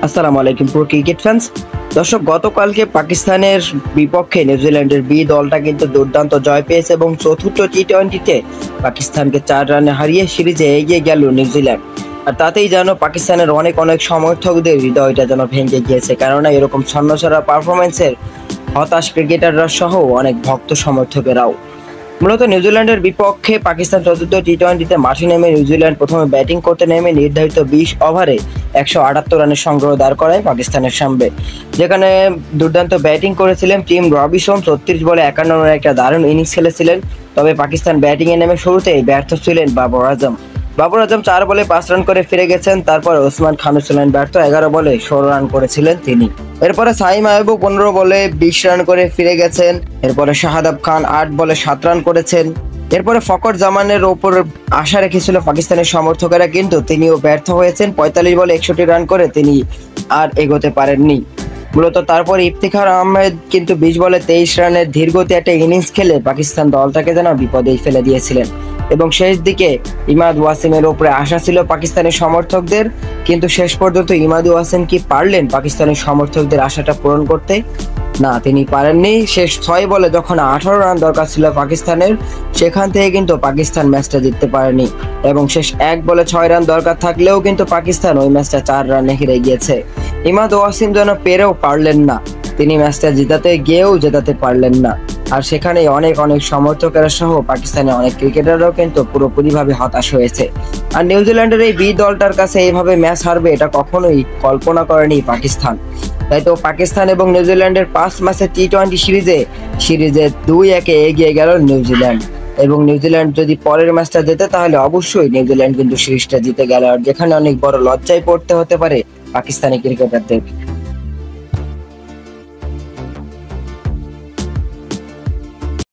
আসসালামু আলাইকুম পুরো ক্রিকেট ফ্যান্স। দর্শক, গতকালকে পাকিস্তানের বিপক্ষে নিউজিল্যান্ডের বি দলটা কিন্তু দুর্দান্ত জয় পেয়েছে এবং চতুর্থ টি-20তে পাকিস্তানকে 4 রানে হারিয়ে সিরিজে এগিয়ে গেল নিউজিল্যান্ড। আর তাতেই যেন পাকিস্তানের অনেক অনেক সমর্থকদের হৃদয়টা যেন ভেঙে গিয়েছে, কেননা এরকম ছন্নছাড়া পারফরমেন্সের হতাশ ক্রিকেটাররা সহ অনেক ভক্ত সমর্থকেরাও। মূলত নিউজিল্যান্ডের বিপক্ষে পাকিস্তান চতুর্থ টি-20তে মাঠে নেমে নিউজিল্যান্ড প্রথমে ব্যাটিং করতে নেমে নির্ধারিত 20 ওভারে 178 রানের সংগ্রহ দাঁড় করায় পাকিস্তানের সামনে, যেখানে দুর্দান্ত ব্যাটিং করেছিলেন টিম রবিনসন। 36 বলে 51 রানের একটা দারুণ ইনিংস খেলেছিলেন। তবে পাকিস্তান ব্যাটিংয়ে নেমে শুরুতেই ব্যর্থ ছিলেন বাবর আজম 4 বলে 5 রান করে ফিরে গেছেন। তারপর ওসমান খানও ছিলেন ব্যর্থ, 11 বলে 16 রান করেছিলেন তিনি। এরপরে সাইম আইয়ুব 15 বলে 20 রান করে ফিরে গেছেন। এরপরে শাহাদাব খান 8 বলে 7 রান করেছেন। এরপরে ফকর জামানের ওপর আশা রেখেছিল পাকিস্তানের সমর্থকেরা, কিন্তু তিনিও ব্যর্থ হয়েছেন। 45 বলে 61 রান করে তিনি আর এগোতে পারেননি। মূলত তারপর ইফতিখার আহমেদ কিন্তু 20 বলে 23 রানের ধীরগতি একটা ইনিংস খেলে পাকিস্তান দলটাকে যেন বিপদেই ফেলে দিয়েছিলেন। এবং শেষ দিকে ইমাদ ওয়াসিমের উপরে আশা ছিল পাকিস্তানের সমর্থকদের, কিন্তু শেষ পর্যন্ত ইমাদ ওয়াসিম কি পারলেন পাকিস্তানের সমর্থকদের আশাটা পূরণ করতে? না, তিনি পারেননি। শেষ 6 বলে যখন 18 রান দরকার ছিল পাকিস্তানের, সেখান থেকে কিন্তু পাকিস্তান ম্যাচটা জিততে পারেনি। এবং শেষ 1 বলে 6 রান দরকার থাকলেও কিন্তু পাকিস্তান ওই ম্যাচটা 4 রানে হেরে গিয়েছে। ইমাদ ওয়াসিম যেন পেরেও পারলেন না, তিনি ম্যাচটা জেতাতে গিয়েও জেতাতে পারলেন না। আর সেখানে অনেক অনেক সমর্থকেরা সহ পাকিস্তানের অনেক ক্রিকেটাররাও কিন্তু পুরোপুরিভাবে হতাশ হয়েছে। আর নিউজিল্যান্ডের এই বি দলটার কাছে এইভাবে ম্যাচ হারবে এটা কখনোই কল্পনা করেনি পাকিস্তান। তাই তো পাকিস্তান এবং নিউজিল্যান্ডের 5 ম্যাচের টি-20 সিরিজে 2-1 এগিয়ে গেল নিউজিল্যান্ড। এবং নিউজিল্যান্ড যদি পরের ম্যাচটা জেতে তাহলে অবশ্যই নিউজিল্যান্ড কিন্তু সিরিজটা জিতে গেল, আর যেখানে অনেক বড় লজ্জায় পড়তে হতে পারে পাকিস্তানি ক্রিকেটারদের।